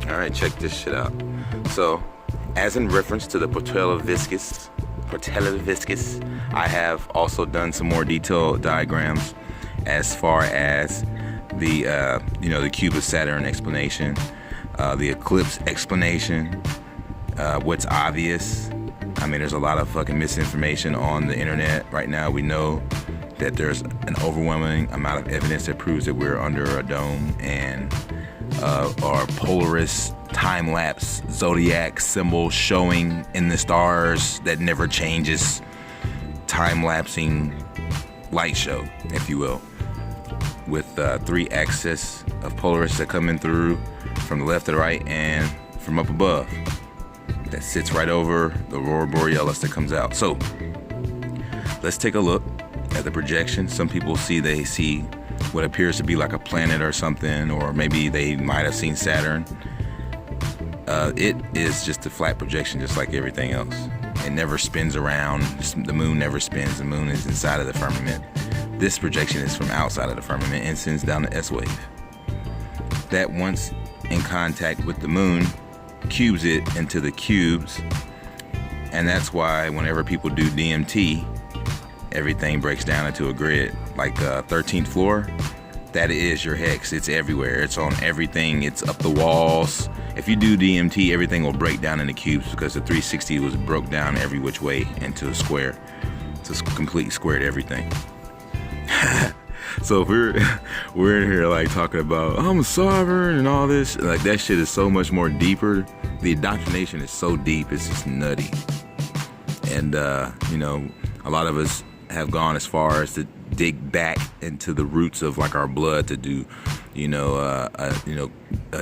Alright, check this shit out. So, as in reference to the Portaelvcis, I have also done some more detailed diagrams as far as the, the cube of Saturn explanation, the eclipse explanation, what's obvious. I mean, there's a lot of fucking misinformation on the internet right now. We know that there's an overwhelming amount of evidence that proves that we're under a dome, and our Polaris time-lapse zodiac symbol showing in the stars that never changes, time-lapsing light show, if you will, with 3 axes of Polaris that come in through from the left to the right and from up above. That sits right over the aurora borealis that comes out. So let's take a look at the projection. Some people they see what appears to be like a planet or something, or maybe they might have seen Saturn. It is just a flat projection, just like everything else. It never spins around. The moon never spins. The moon is inside of the firmament. This projection is from outside of the firmament and sends down the S wave. That, once in contact with the moon, cubes it into the cubes, and that's why whenever people do DMT, everything breaks down into a grid. Like 13th floor, that is your hex. It's everywhere. It's on everything. It's up the walls. If you do DMT, everything will break down into cubes because the 360 was broke down every which way into a square. It's completely squared everything. So if we're in here like talking about I'm a sovereign and all this, like that shit is so much more deeper. The indoctrination is so deep, it's just nutty. And a lot of us have gone as far as to dig back into the roots of like our blood to do,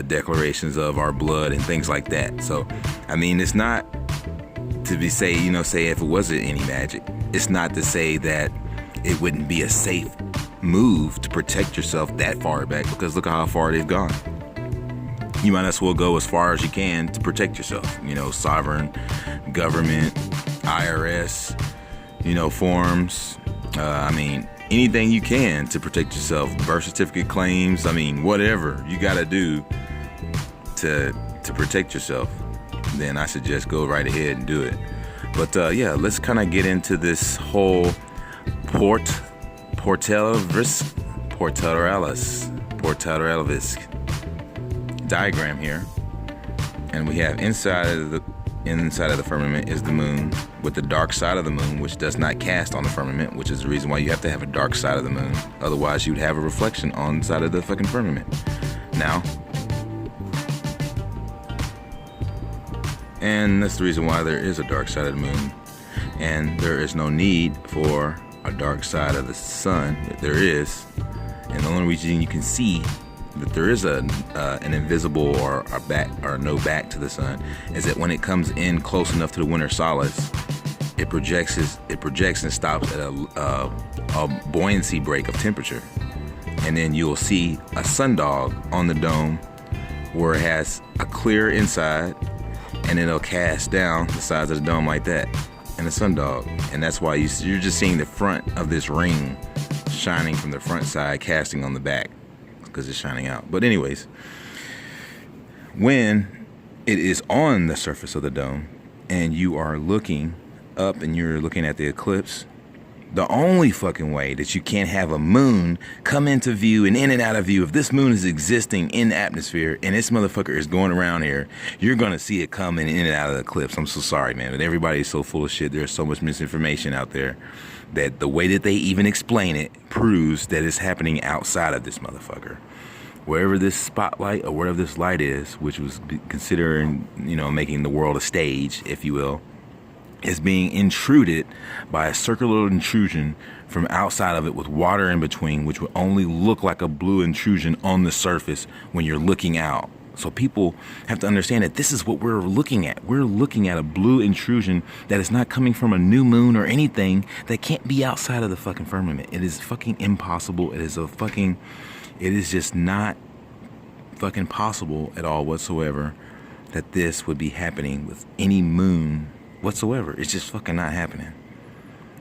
declarations of our blood and things like that. So, I mean, it's not to be say if it wasn't any magic, it's not to say that it wouldn't be a safe move to protect yourself that far back, because look at how far they've gone. You might as well go as far as you can to protect yourself. Sovereign, government, IRS, forms. Anything you can to protect yourself. Birth certificate claims. Whatever you gotta do to protect yourself, then I suggest go right ahead and do it. But let's kind of get into this whole Portaelvcis diagram here. And we have inside of the firmament is the moon, with the dark side of the moon, which does not cast on the firmament, which is the reason why you have to have a dark side of the moon. Otherwise, you'd have a reflection on the side of the fucking firmament. And that's the reason why there is a dark side of the moon. And there is no need for a dark side of the sun. There is. And the only reason you can see that there is an invisible or a back or no back to the sun is that when it comes in close enough to the winter solace, it projects and stops at a buoyancy break of temperature. And then you'll see a sundog on the dome where it has a clear inside, and it'll cast down the sides of the dome like that, and a sundog. And that's why you're just seeing the front of this ring shining from the front side, casting on the back, because it's shining out. But anyways, when it is on the surface of the dome and you are looking up and you're looking at the eclipse, the only fucking way that you can't have a moon come into view and in and out of view, if this moon is existing in the atmosphere and this motherfucker is going around here, you're gonna see it coming in and out of the eclipse. I'm so sorry, man, but everybody's so full of shit. There's so much misinformation out there that the way that they even explain it proves that it's happening outside of this motherfucker. Wherever this spotlight or wherever this light is, which was considering, making the world a stage, if you will, is being intruded by a circular intrusion from outside of it with water in between, which would only look like a blue intrusion on the surface when you're looking out. So people have to understand that this is what we're looking at. We're looking at a blue intrusion that is not coming from a new moon or anything that can't be outside of the fucking firmament. It is fucking impossible. It is just not fucking possible at all whatsoever that this would be happening with any moon whatsoever. It's just fucking not happening.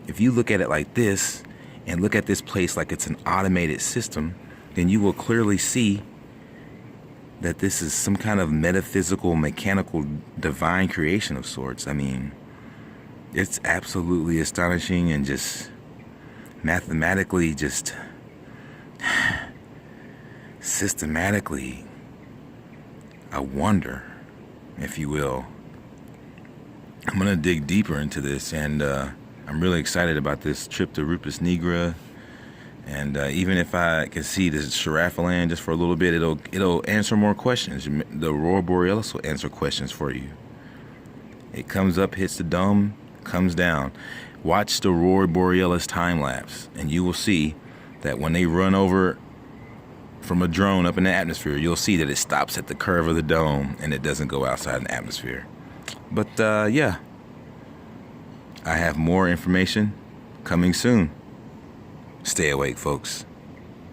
If you look at it like this and look at this place like it's an automated system, then you will clearly see that this is some kind of metaphysical, mechanical, divine creation of sorts. I mean, it's absolutely astonishing and just mathematically, just systematically a wonder, if you will. I'm going to dig deeper into this, and I'm really excited about this trip to Rupus Nigra. And even if I can see this Sharafaland just for a little bit, it'll answer more questions. The Aurora Borealis will answer questions for you. It comes up, hits the dome, comes down. Watch the Aurora Borealis time lapse, and you will see that when they run over from a drone up in the atmosphere, you'll see that it stops at the curve of the dome and it doesn't go outside in the atmosphere. But yeah, I have more information coming soon. Stay awake, folks.